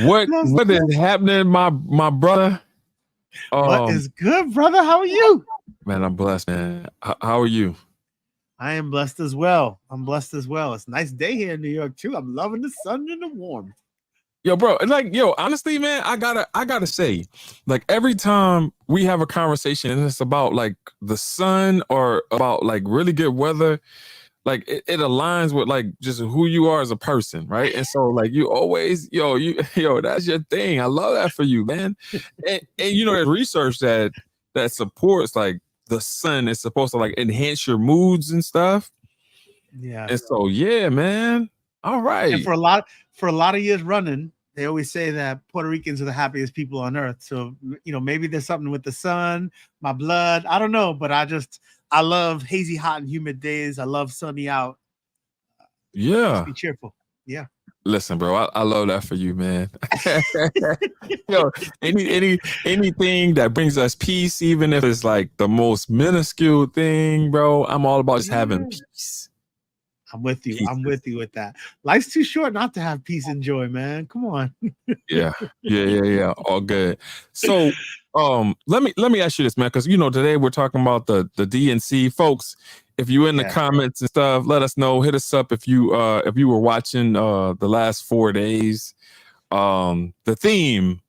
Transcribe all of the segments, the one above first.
What is happening, my brother? What is good, brother? How are you? Man, I'm blessed, man. How are you? I am blessed as well. It's a nice day here in New York too. I'm loving the sun and the warmth. Yo, bro, honestly, man, I gotta say, like every time we have a conversation and it's about like the sun or about like really good weather, like it aligns with like just who you are as a person, right? And so like you always, that's your thing. I love that for you, man. And there's research that supports like the sun is supposed to like enhance your moods and stuff. Yeah. And so yeah, man. All right. And for a lot of years running, they always say that Puerto Ricans are the happiest people on earth. So, maybe there's something with the sun, my blood. I don't know, but I love hazy, hot, and humid days. I love sunny out. Yeah. Just be cheerful. Yeah. Listen, bro, I love that for you, man. Anything that brings us peace, even if it's like the most minuscule thing, bro, I'm all about just having peace. I'm with you. I'm with you with that. Life's too short not to have peace and joy, man. Come on. Yeah. All good. So, let me ask you this, man, because today we're talking about the DNC, folks. If you in the comments and stuff, let us know. Hit us up if you were watching the last 4 days. The theme,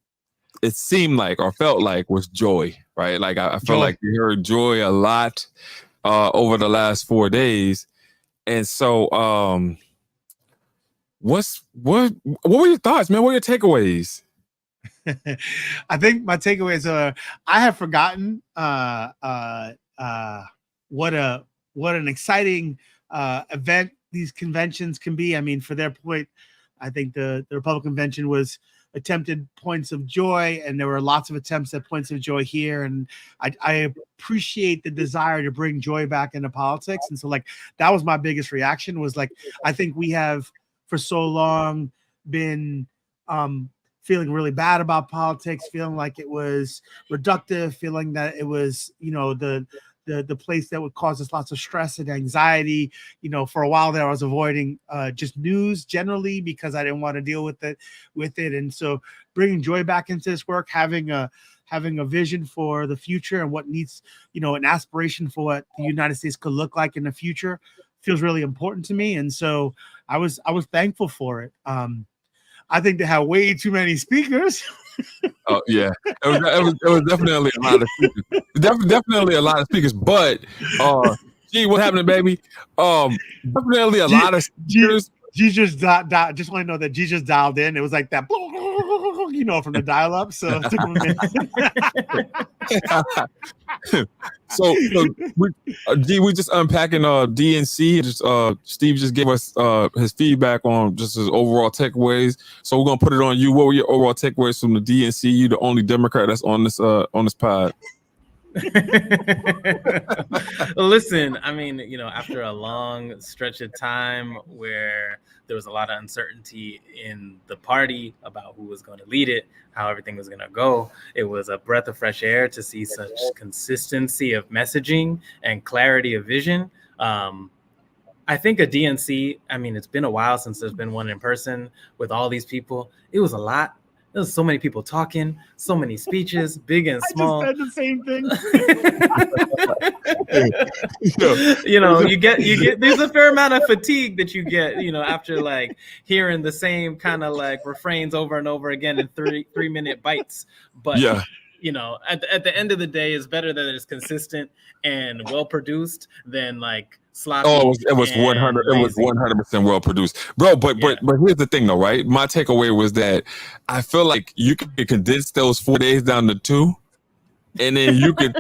it seemed like or felt like was joy, right? Like I felt like we heard joy a lot over the last 4 days. And so, what were your thoughts, man? What are your takeaways? I think my takeaways are I have forgotten what an exciting event these conventions can be. I mean, for their point, I think the Republican convention was attempted points of joy, and there were lots of attempts at points of joy here. And I appreciate the desire to bring joy back into politics. And so like, that was my biggest reaction was like, I think we have for so long been feeling really bad about politics, feeling like it was reductive, feeling that it was, the place that would cause us lots of stress and anxiety. For a while there, I was avoiding just news generally because I didn't want to deal with it. And so bringing joy back into this work, having a vision for the future and what needs, an aspiration for what the United States could look like in the future feels really important to me. And so I was thankful for it. I think they have way too many speakers. Oh yeah, it was definitely a lot of speakers. Definitely a lot of speakers. But gee, what's happening, baby? Definitely a lot of speakers. G just just want to know that G just dialed in. It was like that, from the dial up. So it took him a minute. So we just unpacking DNC. Steve just gave us his feedback on just his overall takeaways. So we're gonna put it on you. What were your overall takeaways from the DNC? You the only Democrat that's on this pod. Listen, I mean, after a long stretch of time where there was a lot of uncertainty in the party about who was going to lead it, how everything was going to go, it was a breath of fresh air to see such consistency of messaging and clarity of vision. I think a DNC, I mean, it's been a while since there's been one in person with all these people. It was a lot. There's so many people talking, so many speeches, big and small. I just said the same thing. You get there's a fair amount of fatigue that you get, after like hearing the same kind of like refrains over and over again in 3-minute bites. But at the end of the day, it's better that it's consistent and well produced than like sloppy. Oh, it was 100. It was 100% well produced, bro. But here's the thing, though, right? My takeaway was that I feel like you could condense those 4 days down to 2, and then you could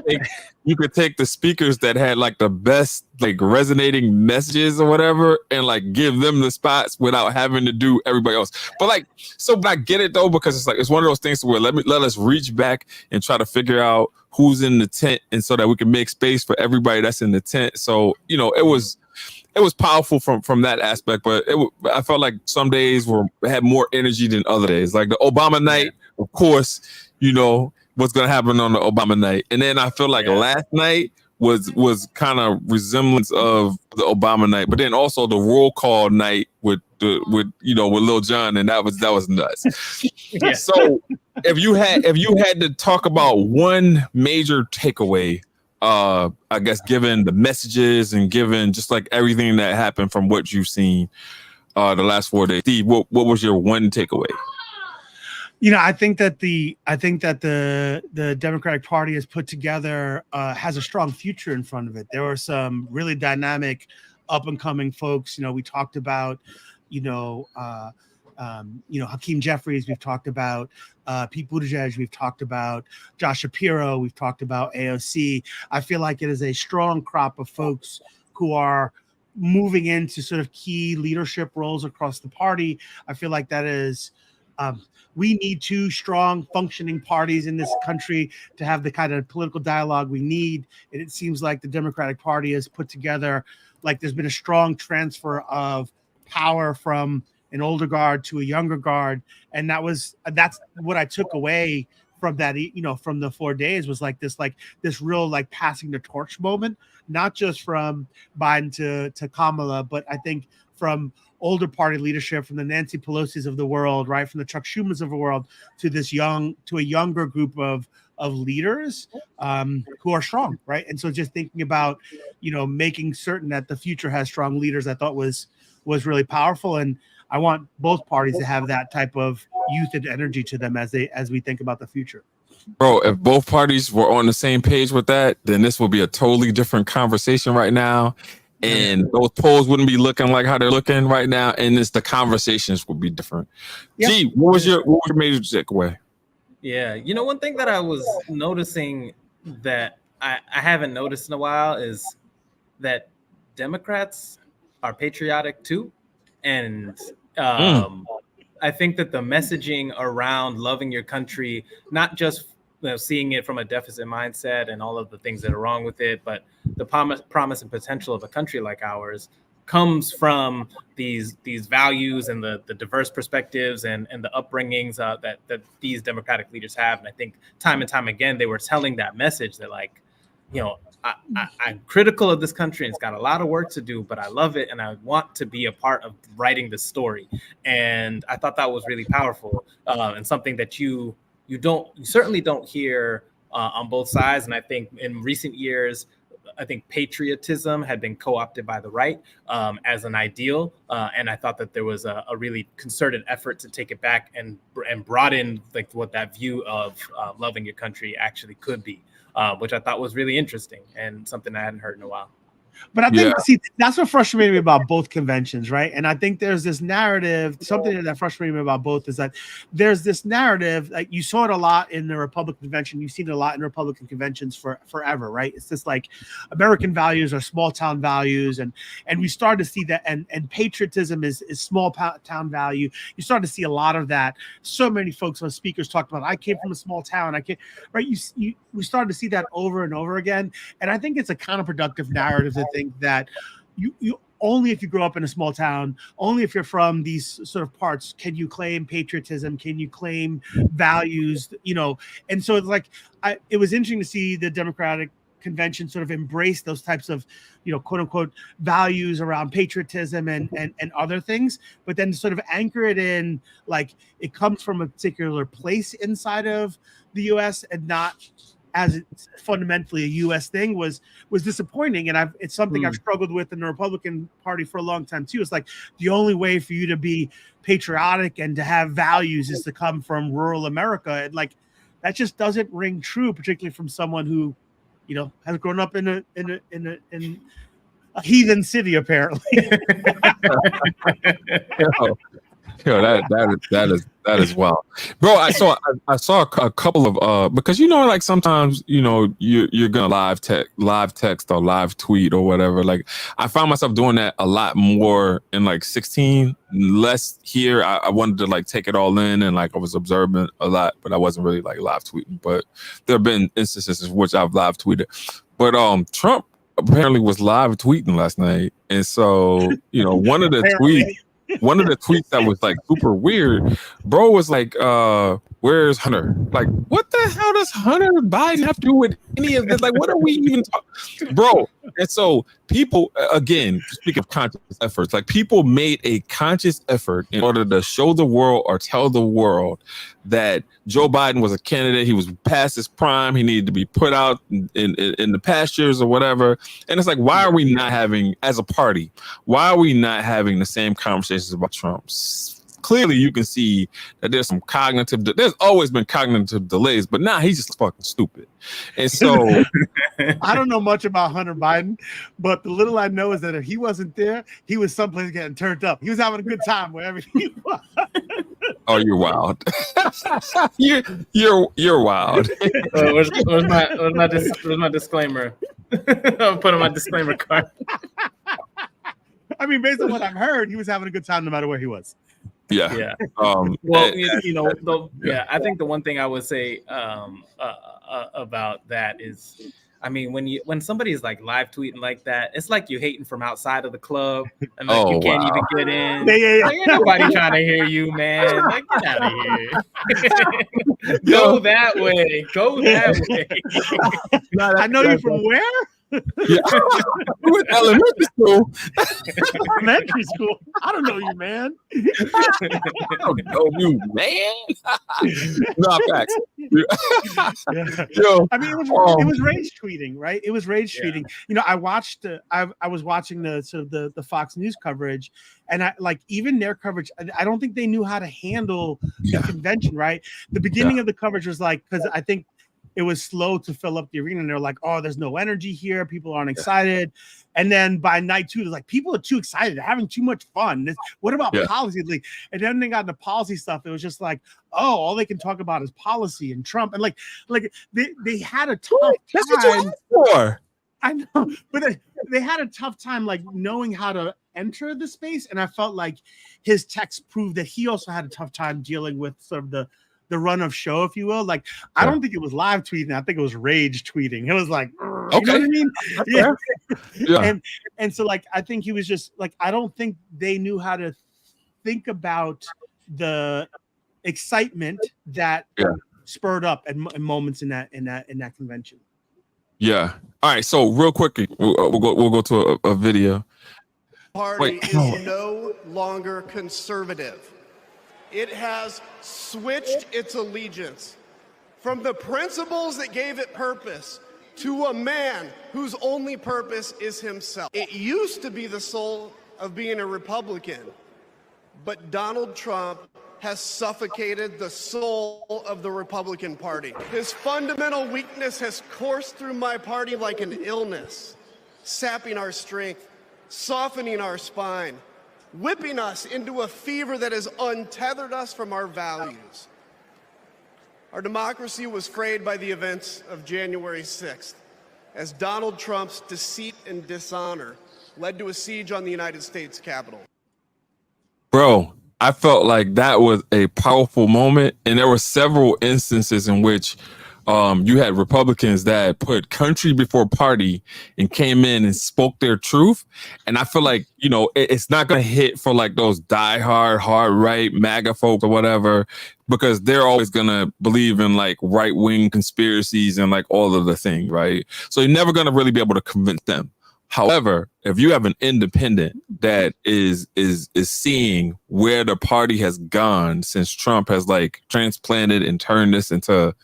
take the speakers that had like the best like resonating messages or whatever, and like give them the spots without having to do everybody else. But I get it though, because it's like it's one of those things where let us reach back and try to figure out who's in the tent, and so that we can make space for everybody that's in the tent. So it was powerful from that aspect, but I felt like some days had more energy than other days. Like the Obama night, of course, what's gonna happen on the Obama night, and then I feel like last night was kind of resemblance of the Obama night, but then also the roll call night with Lil Jon, and that was nuts. Yeah. So if you had to talk about one major takeaway, I guess given the messages and given just like everything that happened from what you've seen the last 4 days, Steve, what was your one takeaway? I think that the Democratic Party has put together has a strong future in front of it. There were some really dynamic, up and coming folks. We talked about, Hakeem Jeffries. We've talked about Pete Buttigieg. We've talked about Josh Shapiro. We've talked about AOC. I feel like it is a strong crop of folks who are moving into sort of key leadership roles across the party. I feel like that is. We need two strong functioning parties in this country to have the kind of political dialogue we need. And it seems like the Democratic Party has put together, like there's been a strong transfer of power from an older guard to a younger guard. And that's what I took away from that, from the 4 days was like this real, like passing the torch moment, not just from Biden to Kamala, but I think from older party leadership, from the Nancy Pelosi's of the world, right, from the Chuck Schumans of the world, to a younger group of leaders who are strong, right? And so just thinking about, making certain that the future has strong leaders, I thought was really powerful. And I want both parties to have that type of youth and energy to them as we think about the future. Bro, if both parties were on the same page with that, then this would be a totally different conversation right now. And those polls wouldn't be looking like how they're looking right now, and the conversations would be different. Yep. Gee, what was your major takeaway? Yeah, one thing that I was noticing that I haven't noticed in a while is that Democrats are patriotic too, and I think that the messaging around loving your country, not just seeing it from a deficit mindset and all of the things that are wrong with it, but the promise and potential of a country like ours comes from these values and the diverse perspectives and the upbringings that these Democratic leaders have. And I think time and time again, they were telling that message that I'm critical of this country and it's got a lot of work to do, but I love it and I want to be a part of writing the story. And I thought that was really powerful and something that you certainly don't hear on both sides. And I think in recent years, I think patriotism had been co-opted by the right as an ideal. And I thought that there was a really concerted effort to take it back and brought in like what that view of loving your country actually could be, which I thought was really interesting and something I hadn't heard in a while. But I think, that's what frustrated me about both conventions, right? And I think there's this narrative, something that frustrated me about both is that there's this narrative, like you saw it a lot in the Republican convention, you've seen it a lot in Republican conventions forever, right? It's just like American values are small town values, and we started to see that, and patriotism is small town value. You start to see a lot of that. So many folks on speakers talked about, I came from a small town, right? We started to see that over and over again. And I think it's a counterproductive narrative to think that you only if you grow up in a small town, only if you're from these sort of parts, can you claim patriotism, can you claim values, and so it's like, it was interesting to see the Democratic convention sort of embrace those types of, quote unquote values around patriotism and other things, but then sort of anchor it in, like it comes from a particular place inside of the US and not as it's fundamentally a U.S. thing was disappointing. And it's something I've struggled with in the Republican Party for a long time too. It's like the only way for you to be patriotic and to have values is to come from rural America. And like, that just doesn't ring true, particularly from someone who, has grown up in a heathen city, apparently. That is wild, bro. I saw a couple of because like sometimes you're gonna live text or live tweet or whatever. Like I found myself doing that a lot more in like 16, less here. I wanted to like take it all in and like I was observant a lot, but I wasn't really like live tweeting. But there have been instances in which I've live tweeted. But Trump apparently was live tweeting last night, and so one of the tweets that was like super weird, bro, was like Where's Hunter? Like, what the hell does Hunter Biden have to do with any of this? Like, what are we even talking, bro? And so people, again, speak of conscious efforts, like people made a conscious effort in order to show the world or tell the world that Joe Biden was a candidate. He was past his prime. He needed to be put out in the pastures or whatever. And it's like, why are we not having, as a party, why are we not having the same conversations about Trump? Clearly, you can see that there's some there's always been cognitive delays, but now he's just fucking stupid. And so I don't know much about Hunter Biden, but the little I know is that if he wasn't there, he was someplace getting turned up. He was having a good time wherever he was. Oh, you're wild. you're wild. Where's my disclaimer? I'll put on my disclaimer card. I mean, based on what I've heard, he was having a good time no matter where he was. Yeah. Well, I think the one thing I would say about that is, I mean, when somebody is like live tweeting like that, it's like you're hating from outside of the club and like you can't even get in. Yeah. Like, ain't nobody trying to hear you, man. Like, get out of here. Go that way. I know you from where? Yeah. With elementary school. Elementary school. I don't know you, man. I don't know you, man. No, facts. Yo, I mean, it was rage tweeting, right? It was rage tweeting. You know, I was watching the sort of the Fox News coverage, and I like even their coverage. I don't think they knew how to handle the convention, right? The beginning of the coverage was like, because I think it was slow to fill up the arena, and they're like, "Oh, there's no energy here. People aren't excited." And then by night two, they're like, "People are too excited. They're having too much fun. What about policy?" And then they got into policy stuff. It was just like, "Oh, all they can talk about is policy and Trump." And like they had a tough time. That's what you asked for. I know, but they had a tough time like knowing how to enter the space. And I felt like his text proved that he also had a tough time dealing with sort of the run of show, if you will. Like, I don't think it was live tweeting. I think it was rage tweeting. It was like, okay, you know what I mean? Yeah. And so like, I think he was just like, I don't think they knew how to think about the excitement that spurred up at moments in that convention. Yeah. All right. So real quickly, we'll go to a video. Party is no longer conservative. It has switched its allegiance from the principles that gave it purpose to a man whose only purpose is himself. It used to be the soul of being a Republican, but Donald Trump has suffocated the soul of the Republican Party. His fundamental weakness has coursed through my party like an illness, sapping our strength, softening our spine, whipping us into a fever that has untethered us from our values. Our democracy was frayed by the events of January 6th, as Donald Trump's deceit and dishonor led to a siege on the United States Capitol. Bro, I felt like that was a powerful moment, and there were several instances in which you had Republicans that put country before party and came in and spoke their truth. And I feel like, you know, it's not going to hit for like those diehard, hard right MAGA folks or whatever, because they're always going to believe in like right wing conspiracies and like all of the things. Right. So you're never going to really be able to convince them. However, if you have an independent that is seeing where the party has gone since Trump has like transplanted and turned this into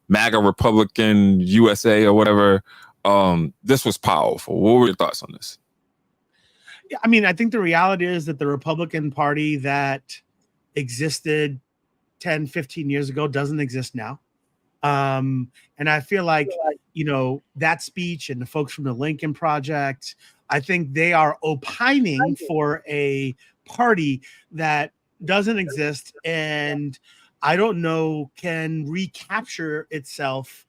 MAGA Republican USA or whatever, this was powerful. What were your thoughts on this? Yeah, I mean, I think the reality is that the Republican Party that existed 10, 15 years ago doesn't exist now. And I feel like, you know, that speech and the folks from the Lincoln Project, I think they are opining for a party that doesn't exist and I don't know can recapture itself,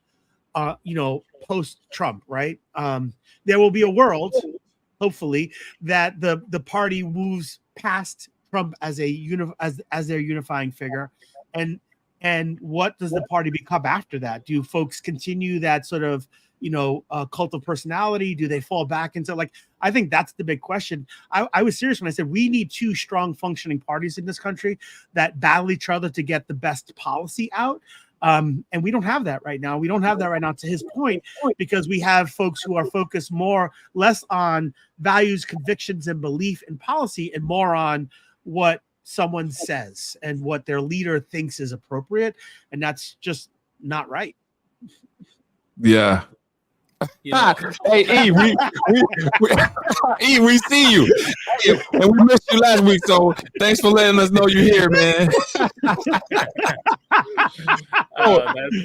you know, post-Trump, right? There will be a world, hopefully, that the party moves past Trump as as their unifying figure, and what does the party become after that? Do folks continue that sort of cult of personality? Do they fall back into like? I think that's the big question. I was serious when I said we need two strong functioning parties in this country that battle each other to get the best policy out. And we don't have that right now. We don't have that right now, to his point, because we have folks who are focused less on values, convictions, and belief in policy, and more on what someone says and what their leader thinks is appropriate. And that's just not right. Yeah. Hey, E, we see you. Hey, and we missed you last week, so thanks for letting us know you're here, man.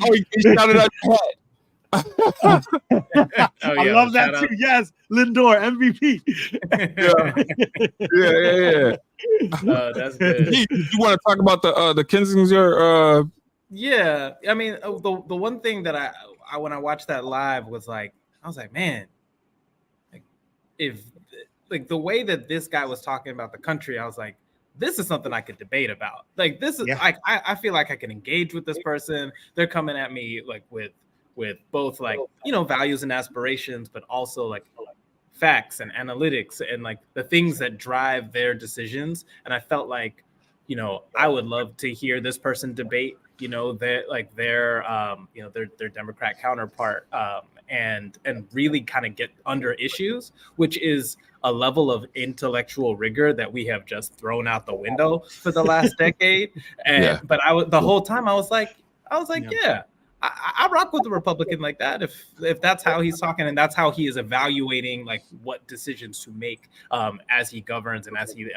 He shouted out your hat. I love that too. Yes, Lindor MVP. Yeah. That's good. You want to talk about the Kinzinger? Yeah, I mean, the one thing that I when I watched that live was like, I was like, man, like if like the way that this guy was talking about the country, I was like, this is something I could debate about. Like this is I feel like I can engage with this person. They're coming at me like with both like, values and aspirations, but also like facts and analytics and like the things that drive their decisions. And I felt like, I would love to hear this person debate, their Democrat counterpart, and really kind of get under issues, which is a level of intellectual rigor that we have just thrown out the window for the last decade. And but the whole time I was like, I rock with the Republican like that. If that's how he's talking and that's how he is evaluating like what decisions to make as he governs and as he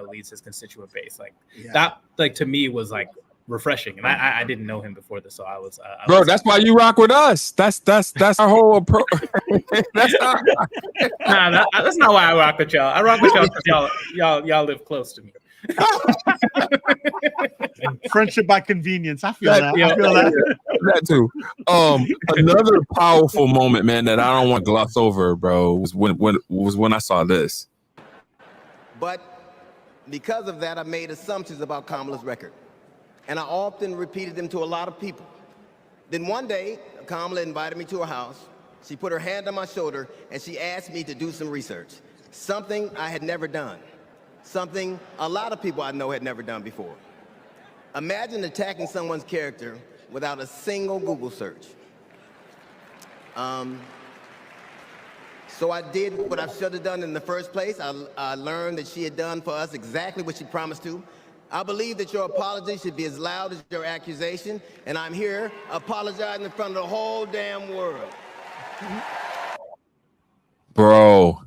leads his constituent base, that like to me was like refreshing. And I didn't know him before this, so I was that's why you rock with us. That's our whole approach. That's not that's not why I rock with y'all. I rock with y'all because y'all live close to me. Friendship by convenience. I feel that. I feel that too. Another powerful moment, man, that I don't want to gloss over, bro, was when I saw this. But because of that, I made assumptions about Kamala's record, and I often repeated them to a lot of people. Then one day, Kamala invited me to her house. She put her hand on my shoulder and she asked me to do some research, something I had never done. Something a lot of people I know had never done before. Imagine attacking someone's character without a single Google search. So I did what I should have done in the first place. I learned that she had done for us exactly what she promised to. I believe that your apology should be as loud as your accusation, and I'm here apologizing in front of the whole damn world. Bro.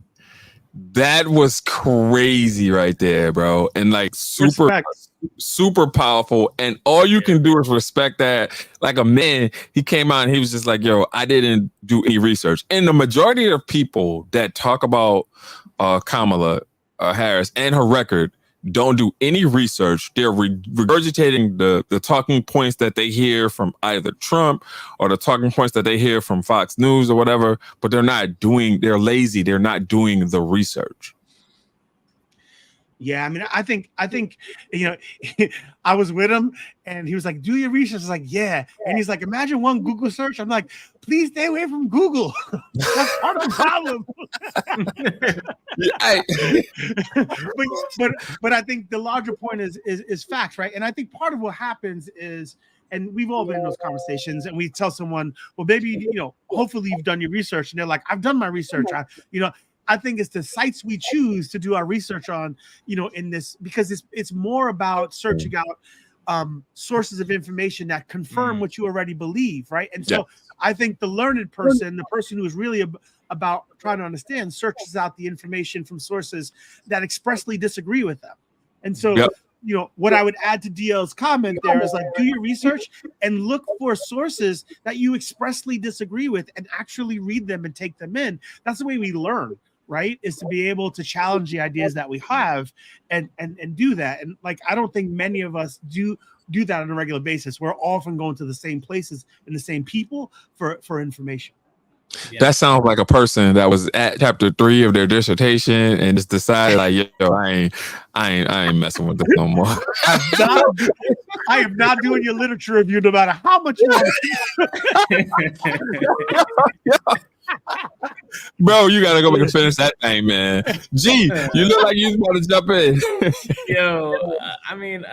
That was crazy right there, bro. And like super powerful. And all you can do is respect that. Like a man, he came out and he was just like, yo, I didn't do any research. And the majority of people that talk about Kamala Harris and her record don't do any research. They're regurgitating the talking points that they hear from either Trump or the talking points that they hear from Fox News or whatever, but they're lazy. They're not doing the research. Yeah, I mean, I think, I was with him and he was like, do your research. I was like, yeah. And he's like, imagine one Google search. I'm like, please stay away from Google. That's part of the problem. but I think the larger point is facts, right? And I think part of what happens is, and we've all been in those conversations, and we tell someone, well, maybe, hopefully you've done your research. And they're like, I've done my research. I think it's the sites we choose to do our research on, in this, because it's more about searching out sources of information that confirm what you already believe, right? And so I think the learned person, the person who is really about trying to understand, searches out the information from sources that expressly disagree with them. And so, what I would add to DL's comment there is like, do your research and look for sources that you expressly disagree with and actually read them and take them in. That's the way we learn, right? Is to be able to challenge the ideas that we have and do that. And like, I don't think many of us do that on a regular basis. We're often going to the same places and the same people for information. That sounds like a person that was at chapter 3 of their dissertation and just decided like, yo, I ain't messing with this no more. I am not doing your literature review no matter how much you want to. Bro, you gotta go back and finish that thing, man. G, you look like you want to jump in. Yo, I mean,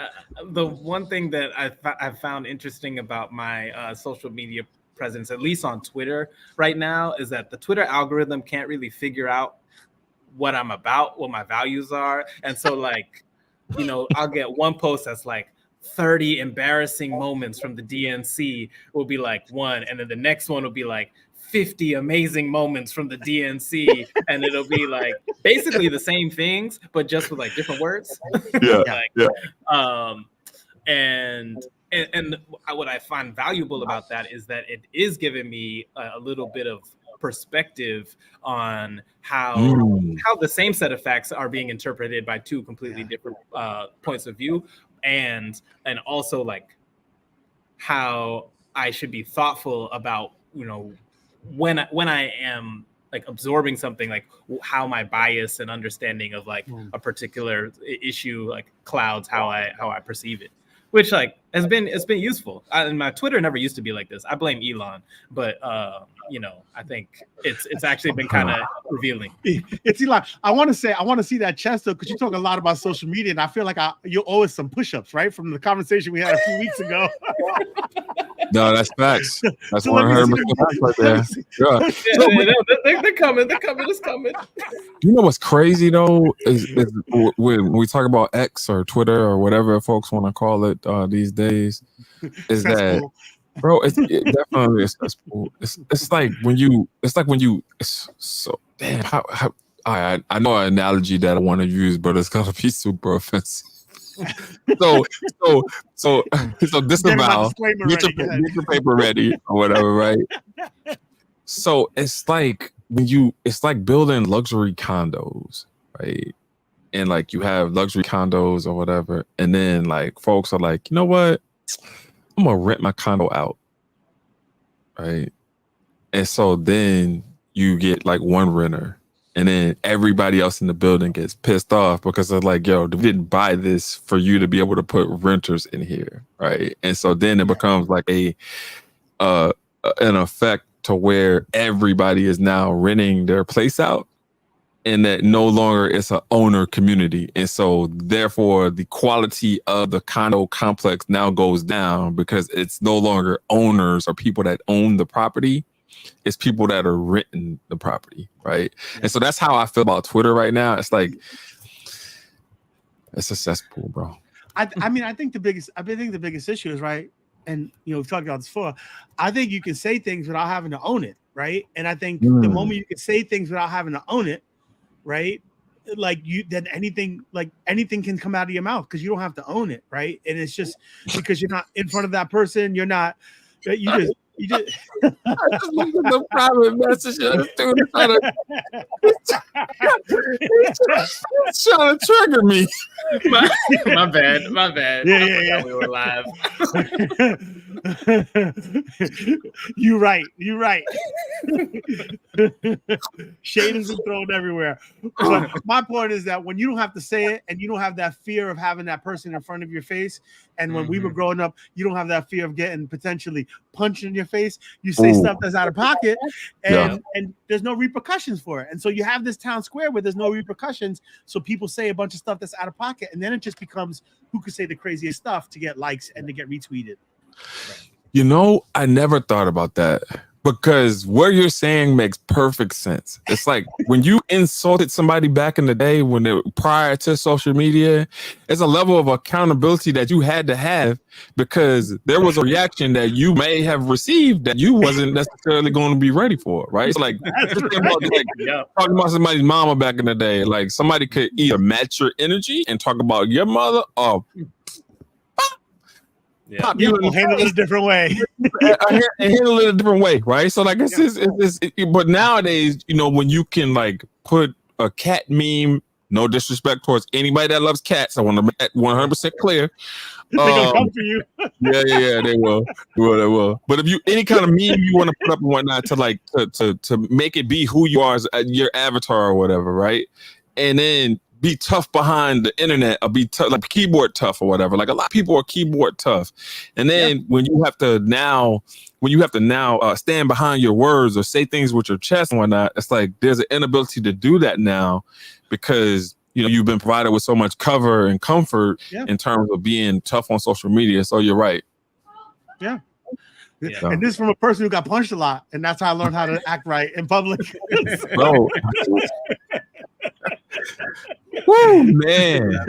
the one thing that I found interesting about my social media presence, at least on Twitter right now, is that the Twitter algorithm can't really figure out what I'm about, what my values are. And so like, you know, I'll get one post that's like 30 embarrassing moments from the DNC will be like one. And then the next one will be like 50 amazing moments from the DNC. And it'll be like basically the same things, but just with like different words. And what I find valuable about that is that it is giving me a little bit of perspective on how the same set of facts are being interpreted by two completely different points of view, and also like how I should be thoughtful about, you know, when I am like absorbing something, like how my bias and understanding of like a particular issue like clouds how I perceive it. Which like it's been useful. And my Twitter never used to be like this. I blame Elon, but you know, I think it's actually been kind of revealing. It's Elon. I want to see that chest though, because you talk a lot about social media, and I feel like you owe us some push-ups, right, from the conversation we had a few weeks ago. No, that's facts. That's 100% right there. They're coming. It's coming. You know what's crazy though is when we talk about X or Twitter or whatever folks want to call it these days, is that, bro? It definitely is cesspool. It's like when you. It's so damn. How I know an analogy that I want to use, but it's gonna be super offensive. So disavow. Get your paper ready or whatever, right? So it's like it's like building luxury condos, right? And like you have luxury condos or whatever, and then like folks are like, you know what? I'm gonna rent my condo out, right? And so then you get like one renter. And then everybody else in the building gets pissed off because they're like, yo, we didn't buy this for you to be able to put renters in here, right? And so then it becomes like an effect to where everybody is now renting their place out, and that no longer it's an owner community. And so therefore the quality of the condo complex now goes down because it's no longer owners or people that own the property. It's people that are renting the property, right? And so that's how I feel about Twitter right now. It's like it's a cesspool, bro. I think the biggest issue is, right, and you know we've talked about this before. I think you can say things without having to own it, right? And I think the moment you can say things without having to own it, right, then anything can come out of your mouth because you don't have to own it, right? And it's just because you're not in front of that person, you just I just looked at the private message of the student. He's trying to trigger me. My bad. Yeah. We were live. You're right. Shade has been thrown everywhere. But my point is that when you don't have to say it and you don't have that fear of having that person in front of your face, and when we were growing up, you don't have that fear of getting potentially punched in your face. You say stuff that's out of pocket, and there's no repercussions for it. And so you have this town square where there's no repercussions. So people say a bunch of stuff that's out of pocket, and then it just becomes who could say the craziest stuff to get likes and to get retweeted. You know, I never thought about that because what you're saying makes perfect sense. It's like when you insulted somebody back in the day prior to social media, it's a level of accountability that you had to have because there was a reaction that you may have received that you wasn't necessarily going to be ready for, right? So like, talking about somebody's mama back in the day, like somebody could either match your energy and talk about your mother or You will handle it a different way. Handle it a different way, right? So like but nowadays, you know, when you can like put a cat meme No disrespect towards anybody that loves cats. I want to make that 100% clear. They're gonna come for you. Yeah, they will. They will. But if you any kind of meme you want to put up and whatnot to like to make it be who you are as your avatar or whatever, right? And then be tough behind the internet or be tough, like keyboard tough or whatever. Like a lot of people are keyboard tough. And then when you have to now stand behind your words or say things with your chest and whatnot, it's like there's an inability to do that now because you've been provided with so much cover and comfort in terms of being tough on social media. So you're right. Yeah. And this from a person who got punched a lot, and that's how I learned how to act right in public. Bro. Woo, man.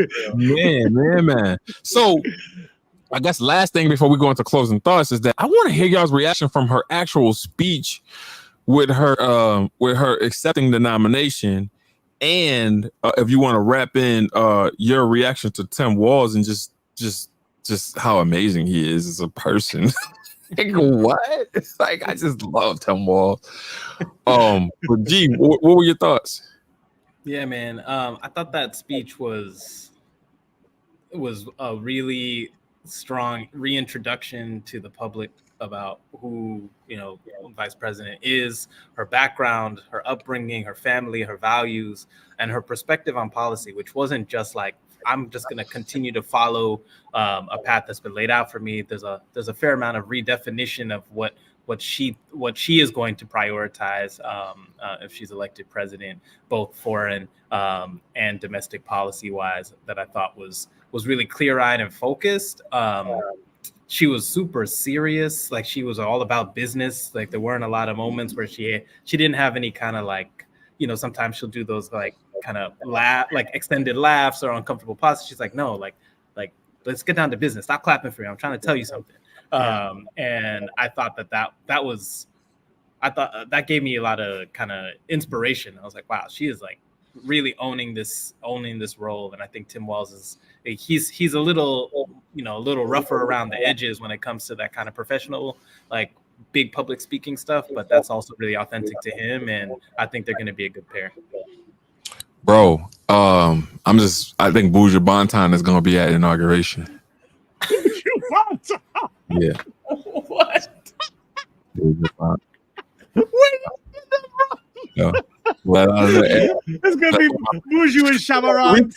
So I guess last thing before we go into closing thoughts is that I want to hear y'all's reaction from her actual speech with her accepting the nomination. And if you want to wrap in your reaction to Tim Walz and just how amazing he is as a person. Like, what? It's like I just love Tim Walz. But G, what were your thoughts? Yeah, man. I thought that speech was a really strong reintroduction to the public about who Vice President is, her background, her upbringing, her family, her values, and her perspective on policy, which wasn't just like, I'm just going to continue to follow a path that's been laid out for me. There's a fair amount of redefinition of what she is going to prioritize if she's elected president, both foreign and domestic policy wise, that I thought was really clear-eyed and focused. She was super serious. Like, she was all about business. Like, there weren't a lot of moments where she didn't have any kind of like, sometimes she'll do those like kind of extended laughs or uncomfortable pauses. She's like, no, like let's get down to business. Stop clapping for me. I'm trying to tell you something. And I thought that gave me a lot of kind of inspiration. I was like, wow, she is like really owning this role. And I think Tim Walz he's a little rougher around the edges when it comes to that kind of professional, like big public speaking stuff, but that's also really authentic to him. And I think they're going to be a good pair. Bro, I think Buju Banton is going to be at inauguration. Yeah. What? Yeah. It's gonna be Buju and Shamaran.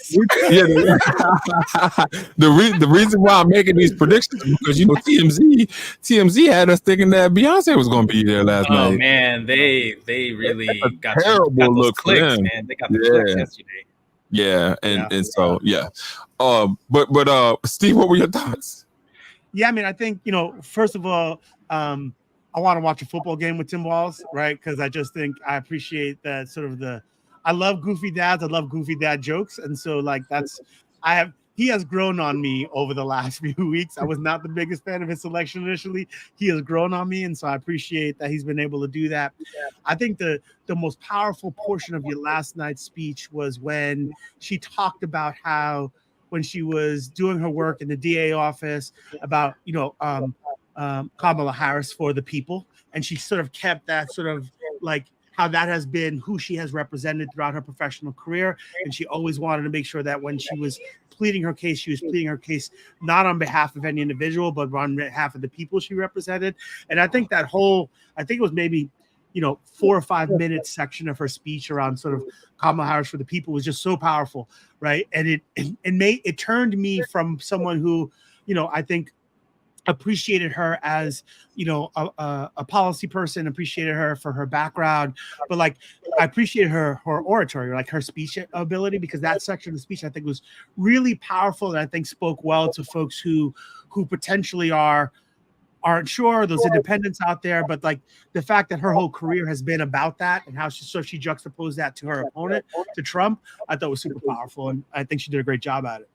The reason why I'm making these predictions is because TMZ had us thinking that Beyonce was gonna be there last night. Oh man, they really got terrible look clicks, man. They got the clicks yesterday. Yeah, so But Steve, what were your thoughts? Yeah, I mean, I think first of all, I want to watch a football game with Tim Walz, right? Because I just think I appreciate that sort of I love goofy dads. I love goofy dad jokes. And so like he has grown on me over the last few weeks. I was not the biggest fan of his selection initially. He has grown on me. And so I appreciate that he's been able to do that. I think the most powerful portion of your last night's speech was when she talked about how when she was doing her work in the DA office about, Kamala Harris for the people. And she sort of kept that sort of like how that has been who she has represented throughout her professional career. And she always wanted to make sure that when she was pleading her case, she was pleading her case not on behalf of any individual, but on behalf of the people she represented. And I think it was maybe 4 or 5 minute section of her speech around sort of Kamala Harris for the people was just so powerful, right? And it turned me from someone who, I think appreciated her as a policy person, appreciated her for her background, but like I appreciated her oratory, like her speech ability, because that section of the speech I think was really powerful and I think spoke well to folks who potentially aren't sure, those independents out there, but like the fact that her whole career has been about that and how she juxtaposed that to her opponent, to Trump, I thought was super powerful, and I think she did a great job at it.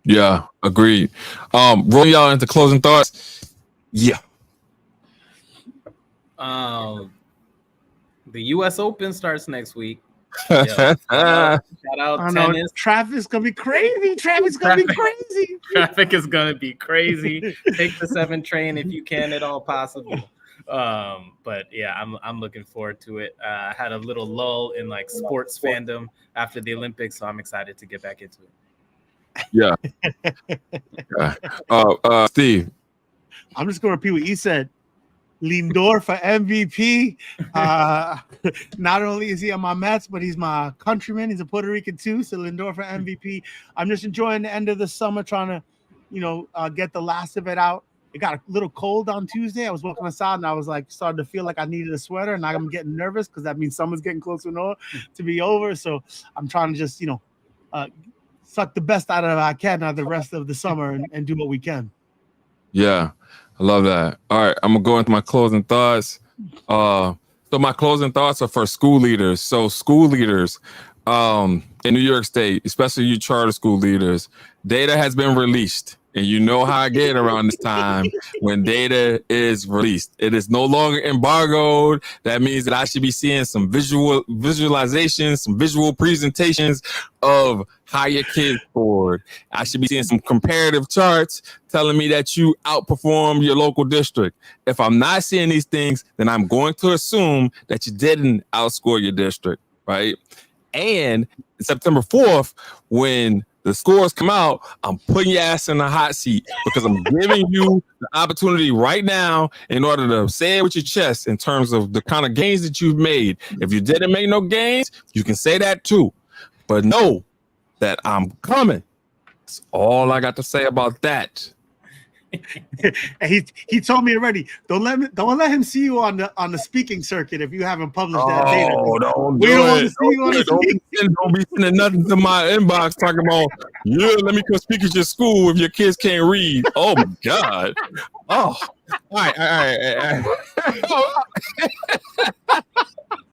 Yeah, agreed. Roll y'all into closing thoughts. Yeah. The U.S. Open starts next week. Shout out tennis. Traffic's gonna be crazy. Traffic is gonna be crazy. Take the 7 train if you can at all possible. But yeah, I'm looking forward to it. I had a little lull in like sports fandom after the Olympics, so I'm excited to get back into it. Yeah. Steve. I'm just going to repeat what you said. Lindor for MVP. Not only is he on my Mets, but he's my countryman. He's a Puerto Rican too. So Lindor for MVP. I'm just enjoying the end of the summer, trying to, get the last of it out. It got a little cold on Tuesday. I was walking outside and I was like, starting to feel like I needed a sweater, and now I'm getting nervous because that means summer's getting close to be over. So I'm trying to just, suck the best out of it I can out of the rest of the summer and do what we can. Yeah. I love that. All right, I'm gonna go into my closing thoughts. So my closing thoughts are for school leaders. So school leaders in New York State, especially you charter school leaders, data has been released. And you know how I get around this time when data is released. It is no longer embargoed. That means that I should be seeing some visualizations, some visual presentations of how your kids scored. I should be seeing some comparative charts telling me that you outperformed your local district. If I'm not seeing these things, then I'm going to assume that you didn't outscore your district, right? And September 4th, when the scores come out, I'm putting your ass in the hot seat because I'm giving you the opportunity right now in order to say it with your chest in terms of the kind of gains that you've made. If you didn't make no gains, you can say that too. But know that I'm coming. That's all I got to say about that. And he told me already. Don't let him see you on the speaking circuit if you haven't published that data. Don't be sending nothing to my inbox talking about let me come speak at your school if your kids can't read. Oh my God. Oh, all right.